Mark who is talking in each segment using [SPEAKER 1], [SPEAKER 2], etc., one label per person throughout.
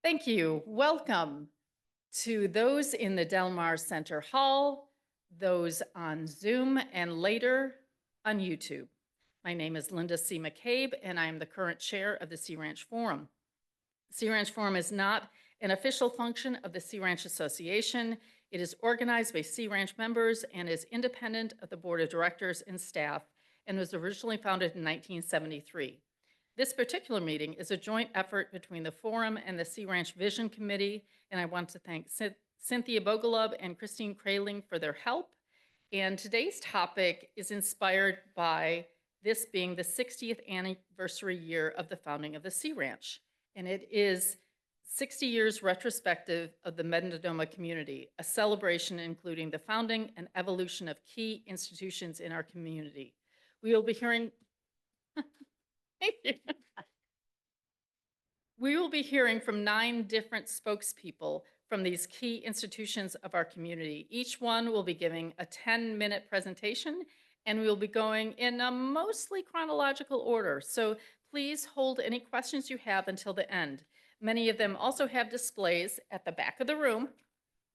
[SPEAKER 1] Thank you. Welcome to those in the Del Mar Center Hall, those on Zoom, and later on YouTube. My name is Linda C. McCabe, and I am the current chair of the Sea Ranch Forum. Sea Ranch Forum is not an official function of the Sea Ranch Association. It is organized by Sea Ranch members and is independent of the board of directors and staff, and was originally founded in 1973. This particular meeting is a joint effort between the Forum and the Sea Ranch Vision Committee, and I want to thank Cynthia Bogalub and Christine Kraling for their help. And today's topic is inspired by this being the 60th anniversary year of the founding of the Sea Ranch. And it is 60 years retrospective of the Mendonoma Community, a celebration including the founding and evolution of key institutions in our community. We will be hearing Thank you. We will be hearing from 9 different spokespeople from these key institutions of our community. Each one will be giving a 10-minute presentation, and we will be going in a mostly chronological order. So please hold any questions you have until the end. Many of them also have displays at the back of the room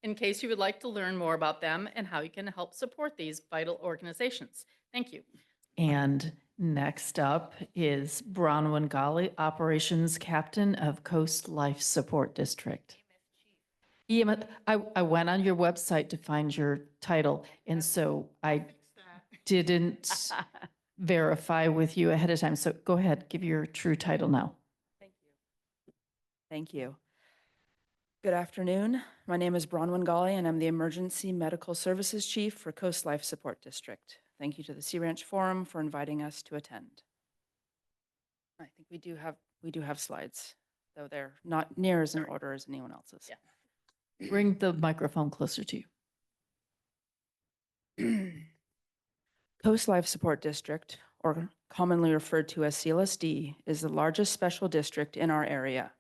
[SPEAKER 1] in case you would like to learn more about them and how you can help support these vital organizations. Thank you.
[SPEAKER 2] And next up is Bronwyn Golly, Operations Captain of Coast Life Support District. I went on your website to find your title, and so I didn't verify with you ahead of time. So go ahead, give your true title now.
[SPEAKER 3] Thank you. Thank you. Good afternoon. My name is Bronwyn Golly, and I'm the Emergency Medical Services Chief for Coast Life Support District. Thank you to the Sea Ranch Forum for inviting us to attend. I think we do have slides, though they're not near as in order as anyone else's.
[SPEAKER 1] Yeah.
[SPEAKER 2] Bring the microphone closer to you.
[SPEAKER 3] Coast Life Support District, or commonly referred to as CLSD, is the largest special district in our area.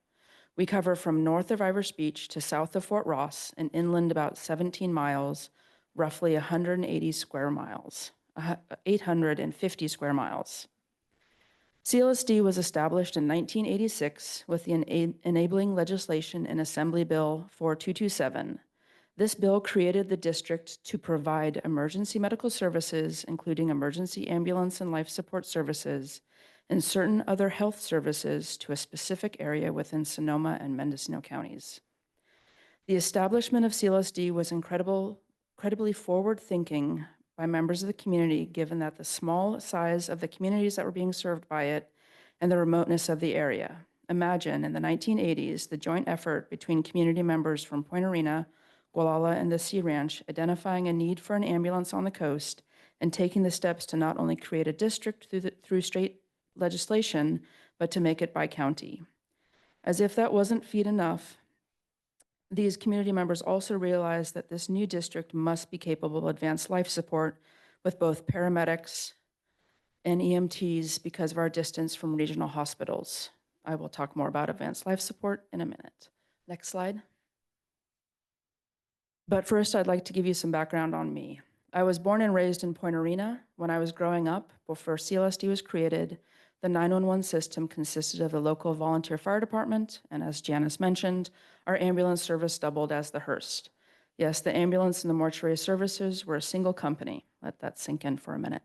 [SPEAKER 3] We cover from north of Irish Beach to south of Fort Ross and inland about 17 miles, roughly 180 square miles. 850 square miles. CLSD was established in 1986 with the enabling legislation in Assembly Bill 4227. This bill created the district to provide emergency medical services, including emergency ambulance and life support services, and certain other health services to a specific area within Sonoma and Mendocino counties. The establishment of CLSD was incredibly forward-thinking by members of the community, given that the small size of the communities that were being served by it and the remoteness of the area. Imagine in the 1980s, the joint effort between community members from Point Arena, Gualala, and the Sea Ranch identifying a need for an ambulance on the coast and taking the steps to not only create a district through state legislation, but to make it by county. As if that wasn't feat enough, these community members also realized that this new district must be capable of advanced life support with both paramedics and EMTs because of our distance from regional hospitals. I will talk more about advanced life support in a minute. Next slide. But first, I'd like to give you some background on me. I was born and raised in Point Arena. When I was growing up, before CLSD was created, the 911 system consisted of the local volunteer fire department, and as Janice mentioned, our ambulance service doubled as the Hearst. Yes, the ambulance and the mortuary services were a single company. Let that sink in for a minute.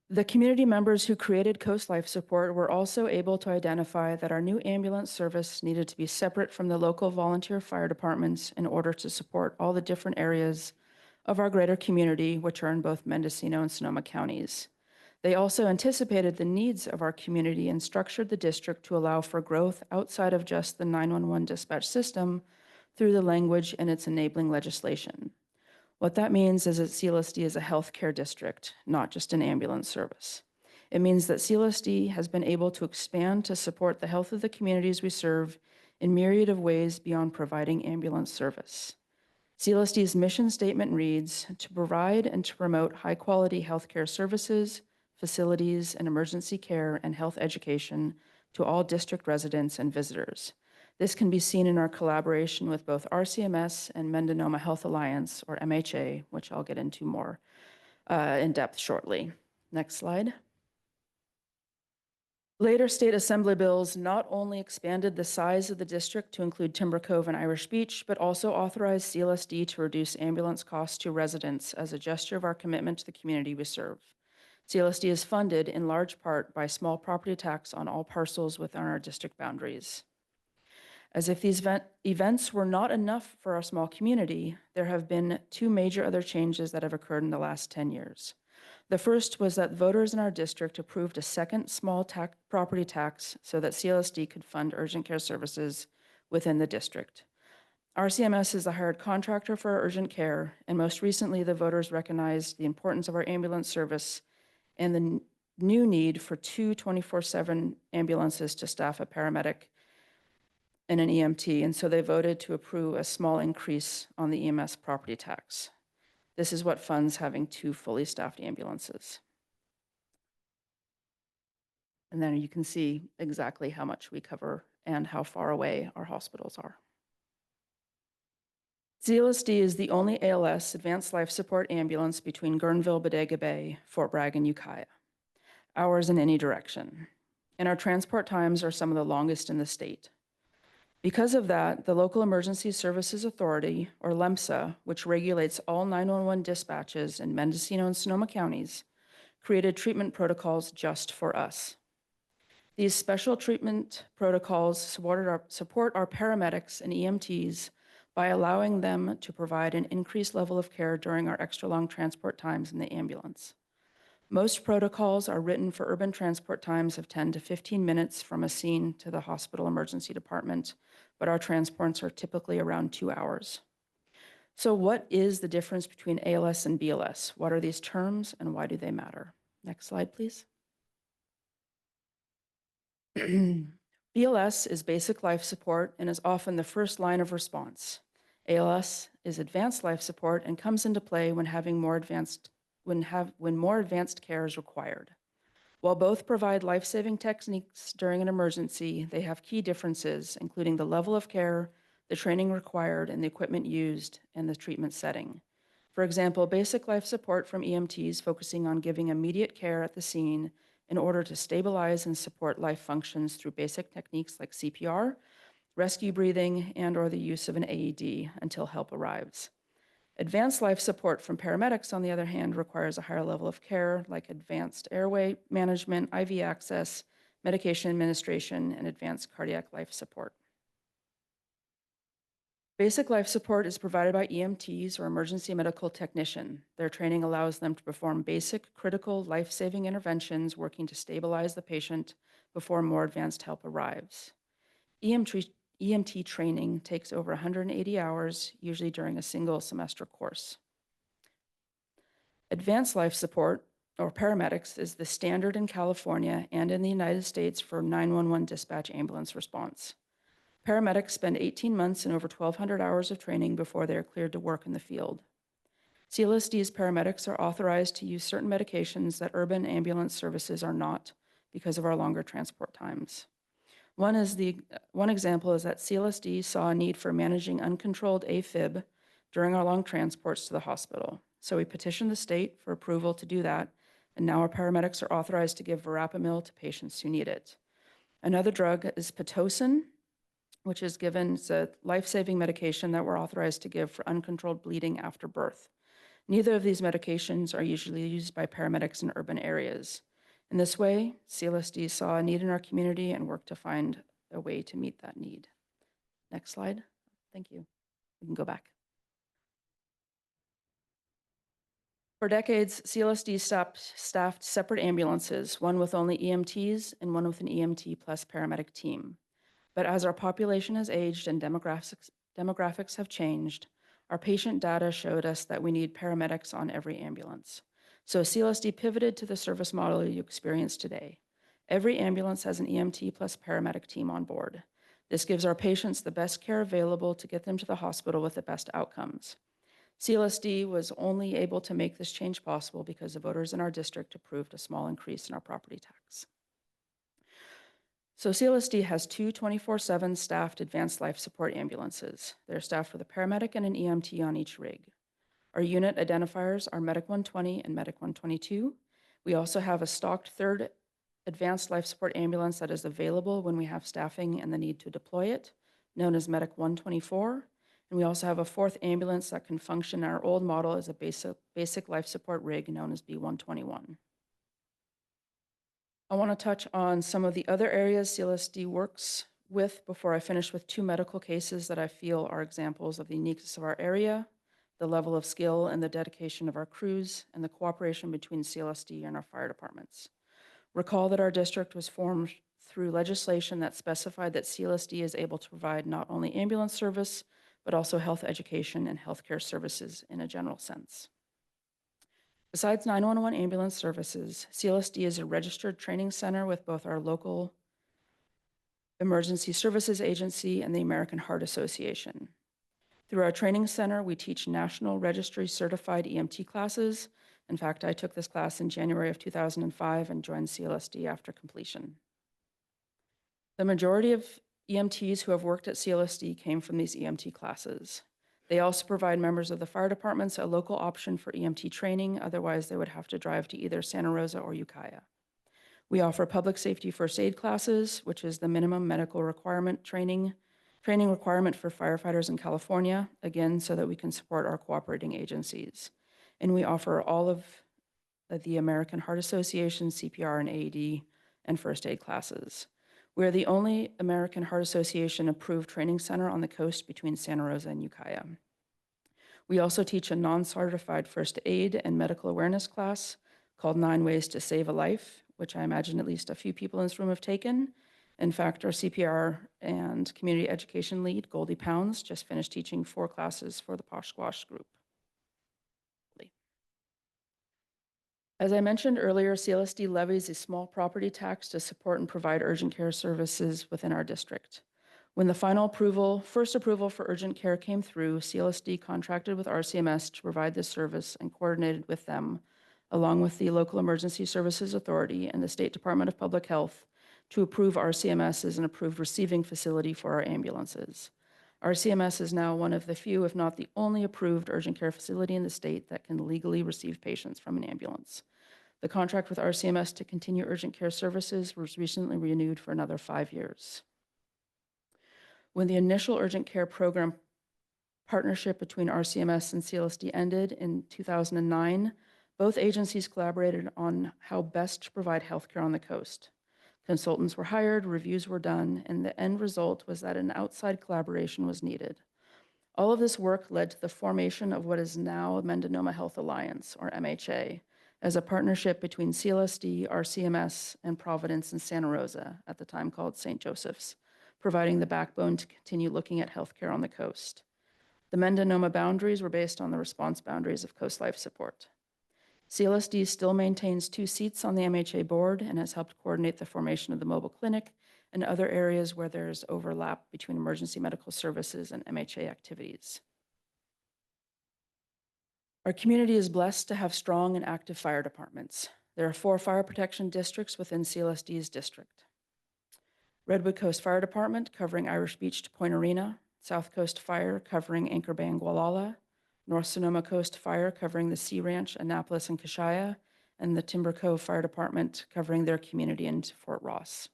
[SPEAKER 3] The community members who created Coast Life Support were also able to identify that our new ambulance service needed to be separate from the local volunteer fire departments in order to support all the different areas of our greater community, which are in both Mendocino and Sonoma counties. They also anticipated the needs of our community and structured the district to allow for growth outside of just the 911 dispatch system through the language and its enabling legislation. What that means is that CLSD is a healthcare district, not just an ambulance service. It means that CLSD has been able to expand to support the health of the communities we serve in myriad of ways beyond providing ambulance service. CLSD's mission statement reads, to provide and to promote high-quality healthcare services, facilities, and emergency care and health education to all district residents and visitors. This can be seen in our collaboration with both RCMS and Mendonoma Health Alliance, or MHA, which I'll get into more in depth shortly. Next slide. Later state assembly bills not only expanded the size of the district to include Timber Cove and Irish Beach, but also authorized CLSD to reduce ambulance costs to residents as a gesture of our commitment to the community we serve. CLSD is funded in large part by small property tax on all parcels within our district boundaries. As if these events were not enough for our small community, there have been two major other changes that have occurred in the last 10 years. The first was that voters in our district approved a second small property tax so that CLSD could fund urgent care services within the district. RCMS is the hired contractor for our urgent care, and most recently, the voters recognized the importance of our ambulance service and the new need for two 24/7 ambulances to staff a paramedic and an EMT, and so they voted to approve a small increase on the EMS property tax. This is what funds having two fully staffed ambulances. And then you can see exactly how much we cover and how far away our hospitals are. CLSD is the only ALS advanced life support ambulance between Guerneville, Bodega Bay, Fort Bragg, and Ukiah. Hours in any direction. And our transport times are some of the longest in the state. Because of that, the Local Emergency Services Authority, or LEMSA, which regulates all 911 dispatches in Mendocino and Sonoma counties, created treatment protocols just for us. These special treatment protocols support our paramedics and EMTs by allowing them to provide an increased level of care during our extra long transport times in the ambulance. Most protocols are written for urban transport times of 10 to 15 minutes from a scene to the hospital emergency department, but our transports are typically around 2 hours. So what is the difference between ALS and BLS? What are these terms and why do they matter? Next slide, please. BLS is basic life support and is often the first line of response. ALS is advanced life support and comes into play when more advanced care is required. While both provide life-saving techniques during an emergency, they have key differences, including the level of care, the training required, and the equipment used, and the treatment setting. For example, basic life support from EMTs focusing on giving immediate care at the scene in order to stabilize and support life functions through basic techniques like CPR, rescue breathing, and/or the use of an AED until help arrives. Advanced life support from paramedics, on the other hand, requires a higher level of care like advanced airway management, IV access, medication administration, and advanced cardiac life support. Basic life support is provided by EMTs or emergency medical technician. Their training allows them to perform basic, critical, life-saving interventions working to stabilize the patient before more advanced help arrives. EMT training takes over 180 hours, usually during a single semester course. Advanced life support, or paramedics, is the standard in California and in the United States for 911 dispatch ambulance response. Paramedics spend 18 months and over 1,200 hours of training before they are cleared to work in the field. CLSD's paramedics are authorized to use certain medications that urban ambulance services are not because of our longer transport times. One example is that CLSD saw a need for managing uncontrolled AFib during our long transports to the hospital. So we petitioned the state for approval to do that, and now our paramedics are authorized to give verapamil to patients who need it. Another drug is Pitocin, which is given as a life-saving medication that we're authorized to give for uncontrolled bleeding after birth. Neither of these medications are usually used by paramedics in urban areas. In this way, CLSD saw a need in our community and worked to find a way to meet that need. Next slide. Thank you. We can go back. For decades, CLSD staffed separate ambulances, one with only EMTs and one with an EMT plus paramedic team. But as our population has aged and demographics have changed, our patient data showed us that we need paramedics on every ambulance. So CLSD pivoted to the service model you experience today. Every ambulance has an EMT plus paramedic team on board. This gives our patients the best care available to get them to the hospital with the best outcomes. CLSD was only able to make this change possible because the voters in our district approved a small increase in our property tax. So CLSD has two 24/7 staffed advanced life support ambulances. They're staffed with a paramedic and an EMT on each rig. Our unit identifiers are Medic 120 and Medic 122. We also have a stocked third advanced life support ambulance that is available when we have staffing and the need to deploy it, known as Medic 124. And we also have a fourth ambulance that can function in our old model as a basic life support rig known as B121. I want to touch on some of the other areas CLSD works with before I finish with two medical cases that I feel are examples of the uniqueness of our area, the level of skill and the dedication of our crews, and the cooperation between CLSD and our fire departments. Recall that our district was formed through legislation that specified that CLSD is able to provide not only ambulance service, but also health education and healthcare services in a general sense. Besides 911 ambulance services, CLSD is a registered training center with both our local Emergency Services Agency and the American Heart Association. Through our training center, we teach national registry certified EMT classes. In fact, I took this class in January of 2005 and joined CLSD after completion. The majority of EMTs who have worked at CLSD came from these EMT classes. They also provide members of the fire departments a local option for EMT training, otherwise they would have to drive to either Santa Rosa or Ukiah. We offer public safety first aid classes, which is the minimum medical requirement training requirement for firefighters in California, again, so that we can support our cooperating agencies. And we offer all of the American Heart Association, CPR and AED, and first aid classes. We are the only American Heart Association approved training center on the coast between Santa Rosa and Ukiah. We also teach a non-certified first aid and medical awareness class called 9 Ways to Save a Life, which I imagine at least a few people in this room have taken. In fact, our CPR and community education lead, Goldie Pounds, just finished teaching 4 classes for the Posh Squash group. As I mentioned earlier, CLSD levies a small property tax to support and provide urgent care services within our district. When the first approval for urgent care came through, CLSD contracted with RCMS to provide this service and coordinated with them, along with the Local Emergency Services Authority and the State Department of Public Health, to approve RCMS as an approved receiving facility for our ambulances. RCMS is now one of the few, if not the only, approved urgent care facility in the state that can legally receive patients from an ambulance. The contract with RCMS to continue urgent care services was recently renewed for another 5 years. When the initial urgent care program partnership between RCMS and CLSD ended in 2009, both agencies collaborated on how best to provide healthcare on the coast. Consultants were hired, reviews were done, and the end result was that an outside collaboration was needed. All of this work led to the formation of what is now Mendonoma Health Alliance, or MHA, as a partnership between CLSD, RCMS, and Providence and Santa Rosa, at the time called St. Joseph's, providing the backbone to continue looking at healthcare on the coast. The Mendonoma boundaries were based on the response boundaries of Coast Life Support. CLSD still maintains 2 seats on the MHA board and has helped coordinate the formation of the mobile clinic and other areas where there's overlap between emergency medical services and MHA activities. Our community is blessed to have strong and active fire departments. There are 4 fire protection districts within CLSD's district. Redwood Coast Fire Department, covering Irish Beach to Point Arena, South Coast Fire, covering Anchor Bay and Gualala, North Sonoma Coast Fire, covering the Sea Ranch, Annapolis, and Kashaya, and the Timber Cove Fire Department, covering their community into Fort Ross.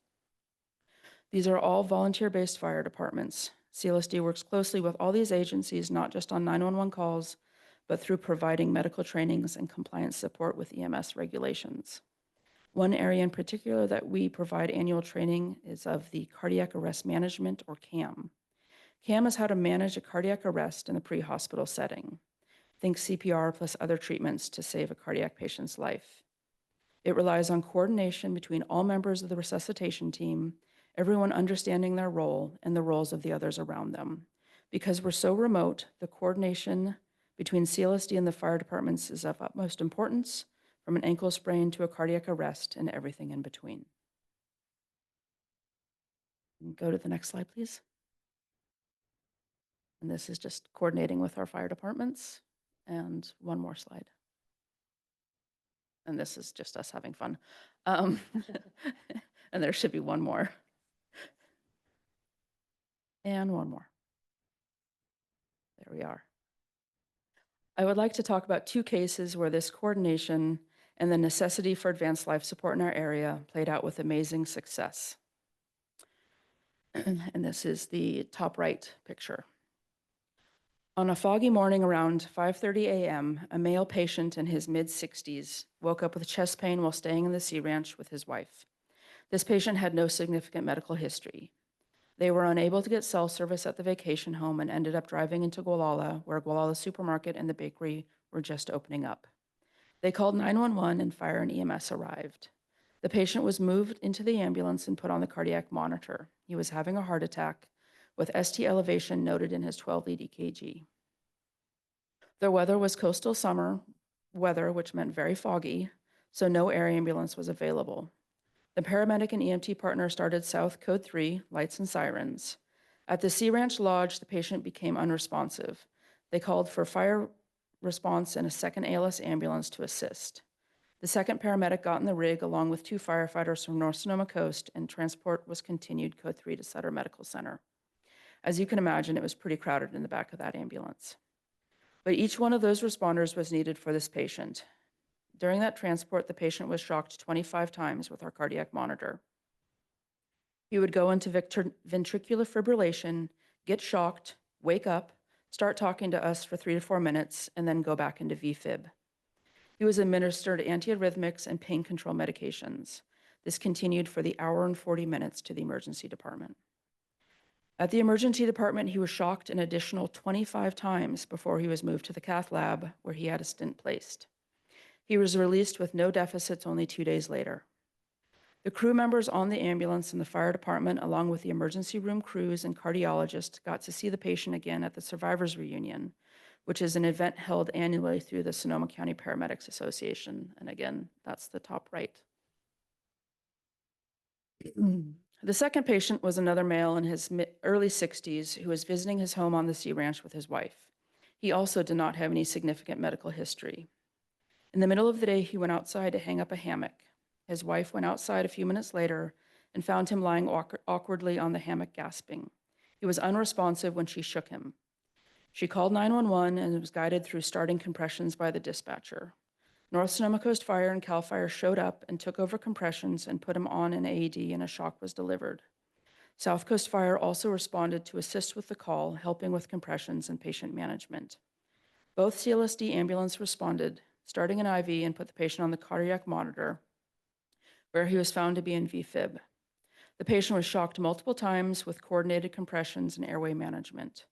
[SPEAKER 3] These are all volunteer-based fire departments. CLSD works closely with all these agencies, not just on 911 calls, but through providing medical trainings and compliance support with EMS regulations. One area in particular that we provide annual training is of the cardiac arrest management, or CAM. CAM is how to manage a cardiac arrest in the pre-hospital setting. Think CPR plus other treatments to save a cardiac patient's life. It relies on coordination between all members of the resuscitation team, everyone understanding their role and the roles of the others around them. Because we're so remote, the coordination between CLSD and the fire departments is of utmost importance, from an ankle sprain to a cardiac arrest and everything in between. Go to the next slide, please. And this is just coordinating with our fire departments. And one more slide. And this is just us having fun. And there should be one more. And one more. There we are. I would like to talk about 2 cases where this coordination and the necessity for advanced life support in our area played out with amazing success. And this is the top right picture. On a foggy morning around 5:30 a.m., a male patient in his mid-60s woke up with chest pain while staying in the Sea Ranch with his wife. This patient had no significant medical history. They were unable to get cell service at the vacation home and ended up driving into Gualala, where Gualala supermarket and the bakery were just opening up. They called 911 and fire and EMS arrived. The patient was moved into the ambulance and put on the cardiac monitor. He was having a heart attack with ST elevation noted in his 12-lead EKG. The weather was coastal summer weather, which meant very foggy, so no air ambulance was available. The paramedic and EMT partner started South Code 3, lights and sirens. At the Sea Ranch Lodge, the patient became unresponsive. They called for fire response and a second ALS ambulance to assist. The second paramedic got in the rig along with 2 firefighters from North Sonoma Coast, and transport was continued Code 3 to Sutter Medical Center. As you can imagine, it was pretty crowded in the back of that ambulance. But each one of those responders was needed for this patient. During that transport, the patient was shocked 25 times with our cardiac monitor. He would go into ventricular fibrillation, get shocked, wake up, start talking to us for 3 to 4 minutes, and then go back into VFib. He was administered antiarrhythmics and pain control medications. This continued for the hour and 40 minutes to the emergency department. At the emergency department, he was shocked an additional 25 times before he was moved to the cath lab, where he had a stent placed. He was released with no deficits only 2 days later. The crew members on the ambulance and the fire department, along with the emergency room crews and cardiologists, got to see the patient again at the Survivors Reunion, which is an event held annually through the Sonoma County Paramedics Association. And again, that's the top right. The second patient was another male in his early 60s who was visiting his home on the Sea Ranch with his wife. He also did not have any significant medical history. In the middle of the day, he went outside to hang up a hammock. His wife went outside a few minutes later and found him lying awkwardly on the hammock, gasping. He was unresponsive when she shook him. She called 911 and was guided through starting compressions by the dispatcher. North Sonoma Coast Fire and CAL FIRE showed up and took over compressions and put him on an AED, and a shock was delivered. South Coast Fire also responded to assist with the call, helping with compressions and patient management. Both CLSD ambulance responded, starting an IV and put the patient on the cardiac monitor, where he was found to be in VFib. The patient was shocked multiple times with coordinated compressions and airway management.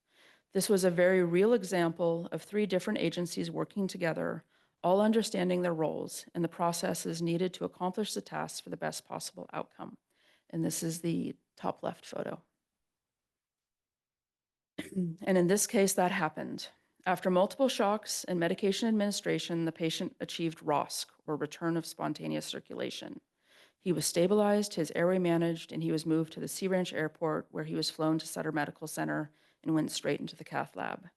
[SPEAKER 3] This was a very real example of 3 different agencies working together, all understanding their roles and the processes needed to accomplish the tasks for the best possible outcome. And this is the top left photo. And in this case, that happened. After multiple shocks and medication administration, the patient achieved ROSC, or return of spontaneous circulation. He was stabilized, his airway managed, and he was moved to the Sea Ranch Airport, where he was flown to Sutter Medical Center and went straight into the cath lab.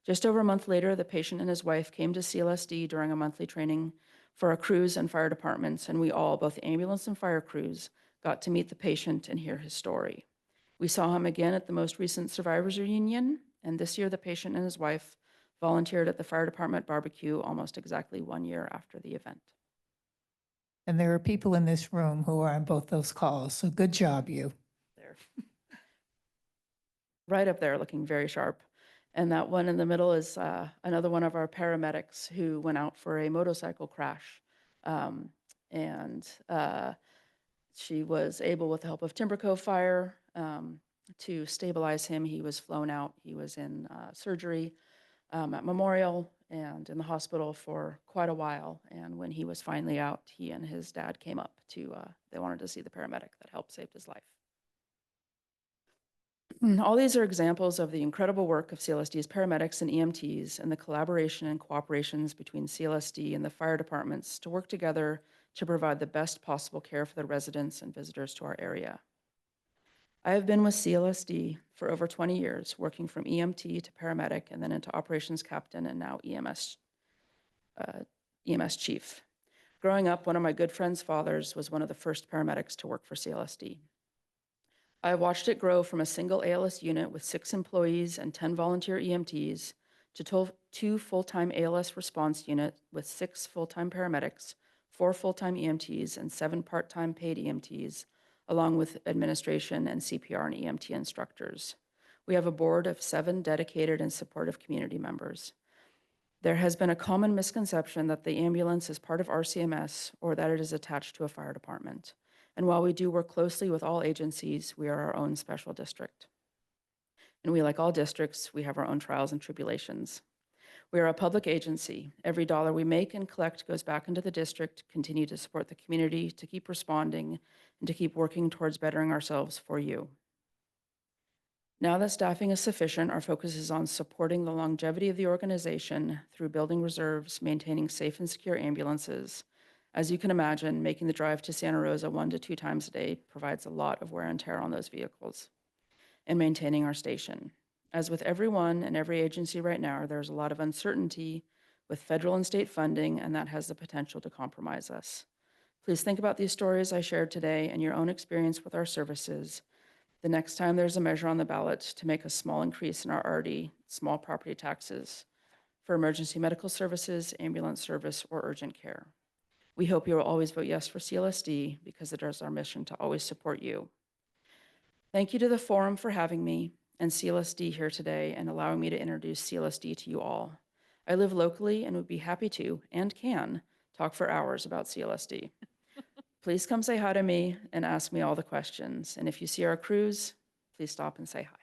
[SPEAKER 3] Just over a month later, the patient and his wife came to CLSD during a monthly training for our crews and fire departments, and we all, both ambulance and fire crews, got to meet the patient and hear his story. We saw him again at the most recent Survivors Reunion, and this year the patient and his wife volunteered at the fire department barbecue almost exactly 1 year after the event.
[SPEAKER 4] And there are people in this room who are on both those calls, so good job, you.
[SPEAKER 3] There. Right up there, looking very sharp. And that one in the middle is another one of our paramedics who went out for a motorcycle crash. She was able, with the help of Timber Cove Fire, to stabilize him. He was flown out. He was in surgery at Memorial and in the hospital for quite a while. And when he was finally out, he and his dad came up to, they wanted to see the paramedic that helped save his life. All these are examples of the incredible work of CLSD's paramedics and EMTs and the collaboration and cooperations between CLSD and the fire departments to work together to provide the best possible care for the residents and visitors to our area. I have been with CLSD for over 20 years, working from EMT to paramedic and then into operations captain and now EMS chief. Growing up, one of my good friend's fathers was one of the first paramedics to work for CLSD. I have watched it grow from a single ALS unit with 6 employees and 10 volunteer EMTs to 2 full-time ALS response unit with 6 full-time paramedics, 4 full-time EMTs, and 7 part-time paid EMTs, along with administration and CPR and EMT instructors. We have a board of 7 dedicated and supportive community members. There has been a common misconception that the ambulance is part of RCMS or that it is attached to a fire department. And while we do work closely with all agencies, we are our own special district. And we, like all districts, we have our own trials and tribulations. We are a public agency. Every dollar we make and collect goes back into the district to continue to support the community, to keep responding, and to keep working towards bettering ourselves for you. Now that staffing is sufficient, our focus is on supporting the longevity of the organization through building reserves, maintaining safe and secure ambulances. As you can imagine, making the drive to Santa Rosa 1 to 2 times a day provides a lot of wear and tear on those vehicles, and maintaining our station. As with everyone and every agency right now, there's a lot of uncertainty with federal and state funding, and that has the potential to compromise us. Please think about these stories I shared today and your own experience with our services the next time there's a measure on the ballot to make a small increase in our already small property taxes for emergency medical services, ambulance service, or urgent care. We hope you will always vote yes for CLSD because it is our mission to always support you. Thank you to the forum for having me and CLSD here today and allowing me to introduce CLSD to you all. I live locally and would be happy to, and can, talk for hours about CLSD. Please come say hi to me and ask me all the questions. And if you see our crews, please stop and say hi.